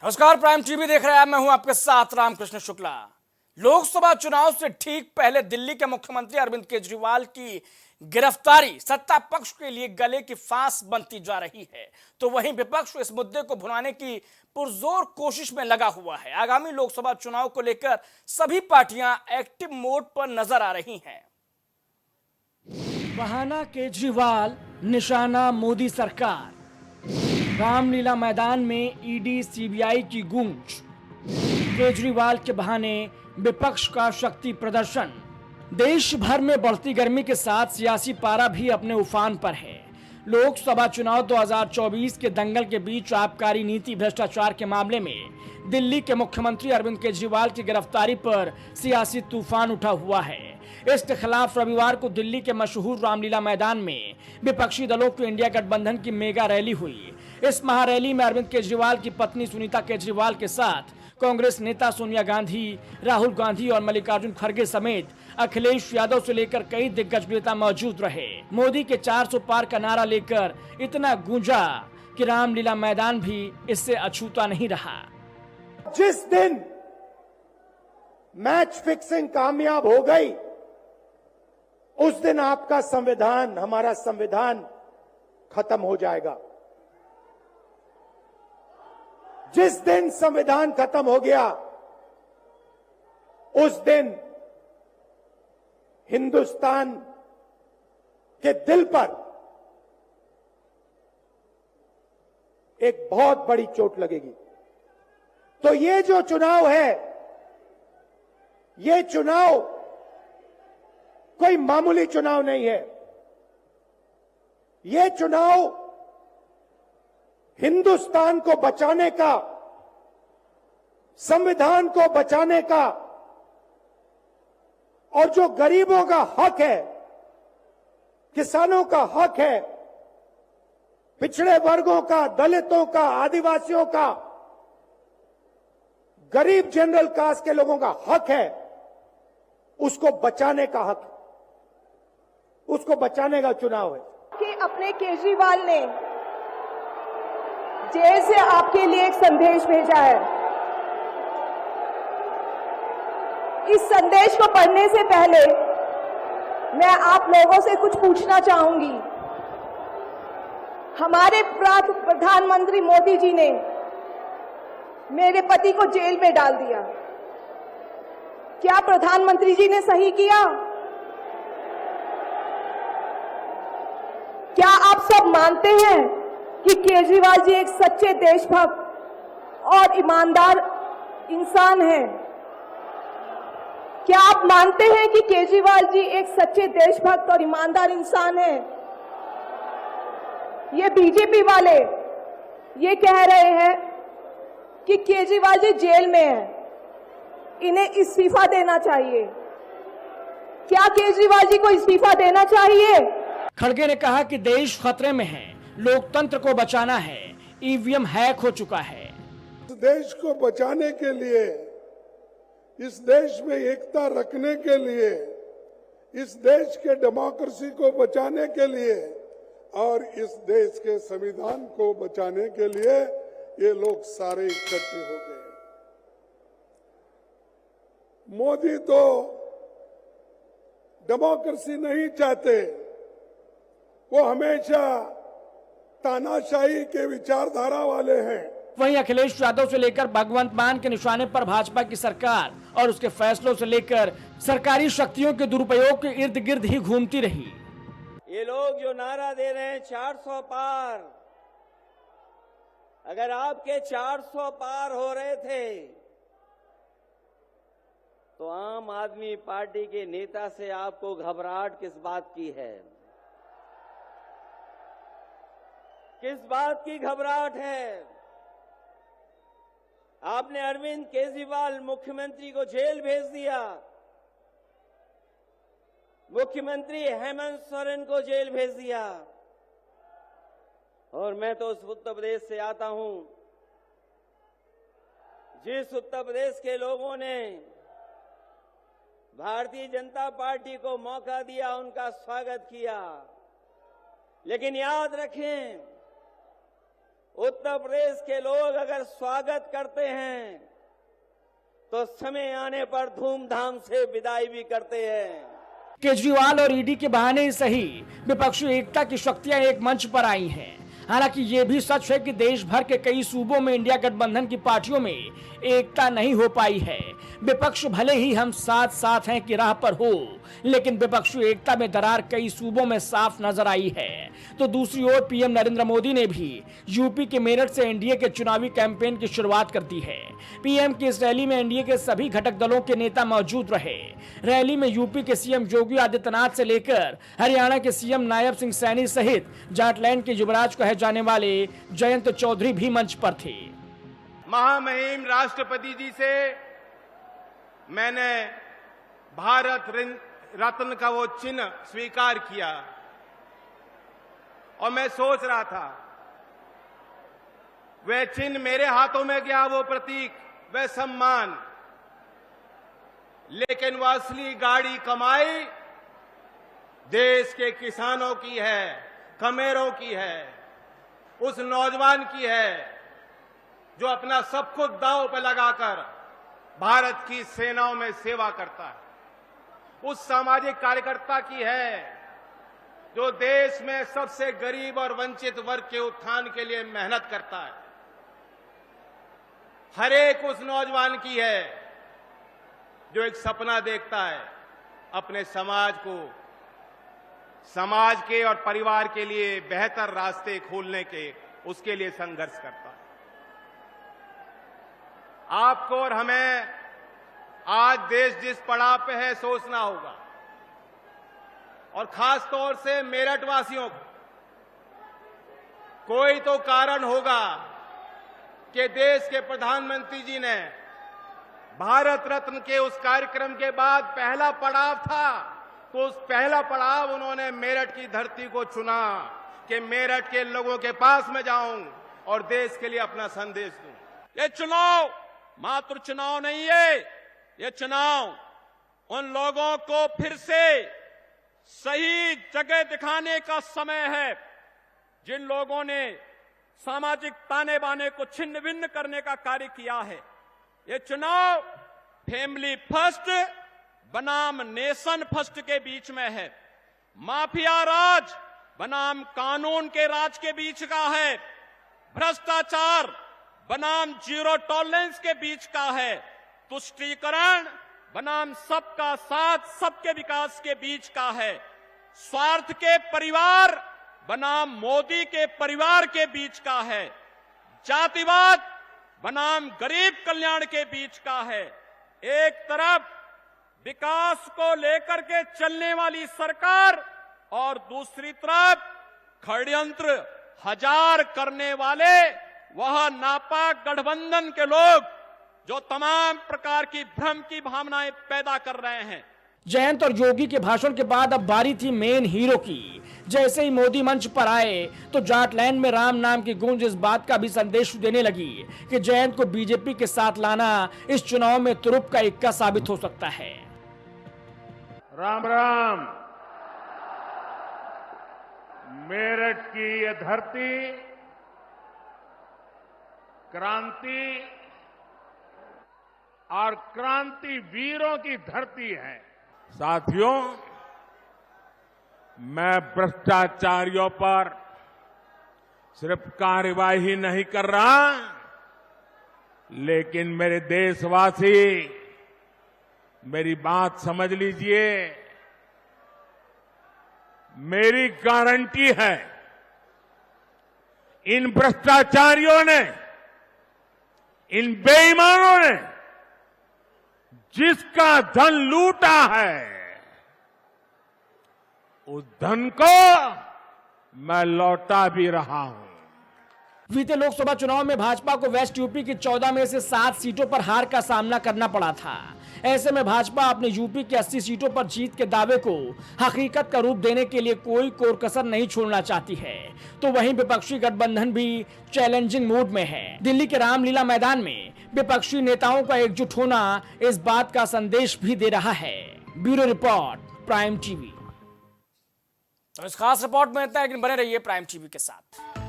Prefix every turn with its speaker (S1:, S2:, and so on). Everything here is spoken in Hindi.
S1: नमस्कार, प्राइम टीवी देख रहे हैं। मैं हूं आपके साथ रामकृष्ण शुक्ला। लोकसभा चुनाव से ठीक पहले दिल्ली के मुख्यमंत्री अरविंद केजरीवाल की गिरफ्तारी सत्ता पक्ष के लिए गले की फांस बनती जा रही है, तो वहीं विपक्ष इस मुद्दे को भुनाने की पुरजोर कोशिश में लगा हुआ है। आगामी लोकसभा चुनाव को लेकर सभी पार्टियां एक्टिव मोड पर नजर आ रही हैं। बहाना केजरीवाल, निशाना मोदी सरकार। रामलीला मैदान में ईडी सीबीआई की गूंज। केजरीवाल के बहाने विपक्ष का शक्ति प्रदर्शन। देश भर में बढ़ती गर्मी के साथ सियासी पारा भी अपने उफान पर है। लोकसभा चुनाव 2024 के दंगल के बीच आबकारी नीति भ्रष्टाचार के मामले में दिल्ली के मुख्यमंत्री अरविंद केजरीवाल की गिरफ्तारी पर सियासी तूफान उठा हुआ है। इसके खिलाफ रविवार को दिल्ली के मशहूर रामलीला मैदान में विपक्षी दलों की इंडिया गठबंधन की मेगा रैली हुई। इस महारैली में अरविंद केजरीवाल की पत्नी सुनीता केजरीवाल के साथ कांग्रेस नेता सोनिया गांधी, राहुल गांधी और मल्लिकार्जुन खड़गे समेत अखिलेश यादव से लेकर कई दिग्गज नेता मौजूद रहे। मोदी के 400 पार का नारा लेकर इतना गूंजा कि रामलीला मैदान भी इससे अछूता नहीं रहा।
S2: जिस दिन मैच फिक्सिंग कामयाब हो गई, उस दिन आपका संविधान, हमारा संविधान खत्म हो जाएगा। जिस दिन संविधान खत्म हो गया, उस दिन हिंदुस्तान के दिल पर एक बहुत बड़ी चोट लगेगी। तो ये जो चुनाव है, ये चुनाव कोई मामूली चुनाव नहीं है। ये चुनाव हिंदुस्तान को बचाने का, संविधान को बचाने का, और जो गरीबों का हक है, किसानों का हक है, पिछड़े वर्गों का, दलितों का, आदिवासियों का, गरीब जनरल कास्ट के लोगों का हक है, उसको बचाने का हक, उसको बचाने का चुनाव है।
S3: कि अपने केजरीवाल ने जेल से आपके लिए एक संदेश भेजा है। इस संदेश को पढ़ने से पहले मैं आप लोगों से कुछ पूछना चाहूंगी। हमारे प्रधानमंत्री मोदी जी ने मेरे पति को जेल में डाल दिया। क्या प्रधानमंत्री जी ने सही किया? क्या आप सब मानते हैं कि केजरीवाल जी एक सच्चे देशभक्त और ईमानदार इंसान हैं? क्या आप मानते हैं कि केजरीवाल जी एक सच्चे देशभक्त और ईमानदार इंसान हैं? ये बीजेपी वाले ये कह रहे हैं कि केजरीवाल जी जेल में हैं, इन्हें इस्तीफा देना चाहिए। क्या केजरीवाल जी को इस्तीफा देना चाहिए?
S1: खड़गे ने कहा कि देश खतरे में है, लोकतंत्र को बचाना है, ईवीएम हैक हो चुका है।
S4: इस देश को बचाने के लिए, इस देश में एकता रखने के लिए, इस देश के डेमोक्रेसी को बचाने के लिए और इस देश के संविधान को बचाने के लिए ये लोग सारे इकट्ठे हो गए। मोदी तो डेमोक्रेसी नहीं चाहते, वो हमेशा तानाशाही के विचारधारा वाले हैं।
S1: वहीं अखिलेश यादव से लेकर भगवंत मान के निशाने पर भाजपा की सरकार और उसके फैसलों से लेकर सरकारी शक्तियों के दुरुपयोग के इर्द गिर्द ही घूमती रही।
S5: ये लोग जो नारा दे रहे हैं 400 पार, अगर आपके 400 पार हो रहे थे तो आम आदमी पार्टी के नेता से आपको घबराहट किस बात की है? किस बात की घबराहट है? आपने अरविंद केजरीवाल मुख्यमंत्री को जेल भेज दिया, मुख्यमंत्री हेमंत सोरेन को जेल भेज दिया। और मैं तो उस उत्तर प्रदेश से आता हूं जिस उत्तर प्रदेश के लोगों ने भारतीय जनता पार्टी को मौका दिया, उनका स्वागत किया। लेकिन याद रखें, उत्तर प्रदेश के लोग अगर स्वागत करते हैं तो समय आने पर धूमधाम से विदाई भी करते हैं।
S1: केजरीवाल और ईडी के बहाने ही सही विपक्षी एकता की शक्तियां एक मंच पर आई हैं। हालांकि ये भी सच है कि देश भर के कई सूबों में इंडिया गठबंधन की पार्टियों में एकता नहीं हो पाई है। विपक्ष भले ही हम साथ साथ हैं की राह पर हो, लेकिन विपक्षी एकता में दरार कई सूबों में साफ नजर आई है। तो दूसरी ओर पीएम नरेंद्र मोदी ने भी यूपी के मेरठ से एनडीए के चुनावी कैंपेन की शुरुआत कर दी है। पीएम की इस रैली में एनडीए के सभी घटक दलों के नेता मौजूद रहे। रैली में यूपी के सीएम योगी आदित्यनाथ से लेकर हरियाणा के सीएम नायब सिंह सैनी सहित जाटलैंड के युवराज कहे जाने वाले जयंत चौधरी भी मंच पर थे।
S6: महामहिम राष्ट्रपति जी से मैंने भारत रत्न का वो चिन्ह स्वीकार किया और मैं सोच रहा था वह चिन्ह मेरे हाथों में गया, वो प्रतीक, वह सम्मान, लेकिन वह असली गाड़ी कमाई देश के किसानों की है, कमेरों की है, उस नौजवान की है जो अपना सब कुछ दांव पर लगाकर भारत की सेनाओं में सेवा करता है, उस सामाजिक कार्यकर्ता की है जो देश में सबसे गरीब और वंचित वर्ग के उत्थान के लिए मेहनत करता है, हर एक उस नौजवान की है जो एक सपना देखता है अपने समाज को, समाज के और परिवार के लिए बेहतर रास्ते खोलने के, उसके लिए संघर्ष करता है। आपको और हमें आज देश जिस पड़ाव पे है सोचना होगा, और खास तौर से मेरठ वासियों को। कोई तो कारण होगा कि देश के प्रधानमंत्री जी ने भारत रत्न के उस कार्यक्रम के बाद पहला पड़ाव था, तो उस पहला पड़ाव उन्होंने मेरठ की धरती को चुना कि मेरठ के लोगों के पास में जाऊं और देश के लिए अपना संदेश दूं।
S7: ये चुनाव मात्र चुनाव नहीं है, ये चुनाव उन लोगों को फिर से सही जगह दिखाने का समय है जिन लोगों ने सामाजिक ताने बाने को छिन्न भिन्न करने का कार्य किया है। ये चुनाव फैमिली फर्स्ट बनाम नेशन फर्स्ट के बीच में है, माफिया राज बनाम कानून के राज के बीच का है, भ्रष्टाचार बनाम जीरो टॉलरेंस के बीच का है, तुष्टीकरण बनाम सबका साथ सबके विकास के बीच का है, स्वार्थ के परिवार बनाम मोदी के परिवार के बीच का है, जातिवाद बनाम गरीब कल्याण के बीच का है। एक तरफ विकास को लेकर के चलने वाली सरकार और दूसरी तरफ षड्यंत्र हजार करने वाले वह नापाक गठबंधन के लोग जो तमाम प्रकार की भ्रम की भावनाएं पैदा कर रहे हैं।
S1: जयंत और योगी के भाषण के बाद अब बारी थी मेन हीरो की। जैसे ही मोदी मंच पर आए तो जाटलैंड में राम नाम की गूंज इस बात का भी संदेश देने लगी कि जयंत को बीजेपी के साथ लाना इस चुनाव में तुरुप का इक्का साबित हो सकता है।
S8: राम राम। मेरठ की ये धरती क्रांति और क्रांति वीरों की धरती है। साथियों, मैं भ्रष्टाचारियों पर सिर्फ कार्रवाई नहीं कर रहा, लेकिन मेरे देशवासी मेरी बात समझ लीजिए, मेरी गारंटी है इन भ्रष्टाचारियों ने, इन बेईमानों ने जिसका धन लूटा है उस धन को मैं लौटा भी रहा हूं।
S1: बीते लोकसभा चुनाव में भाजपा को वेस्ट यूपी की 14 में से 7 सीटों पर हार का सामना करना पड़ा था। ऐसे में भाजपा अपने यूपी की 80 सीटों पर जीत के दावे को हकीकत का रूप देने के लिए कोई कोर कसर नहीं छोड़ना चाहती है। तो वहीं विपक्षी गठबंधन भी चैलेंजिंग मूड में है। दिल्ली के रामलीला मैदान में विपक्षी नेताओं का एकजुट होना इस बात का संदेश भी दे रहा है। Bureau report, prime TV. तो इस खास रिपोर्ट में इतना, लेकिन बने रहिए प्राइम टीवी के साथ।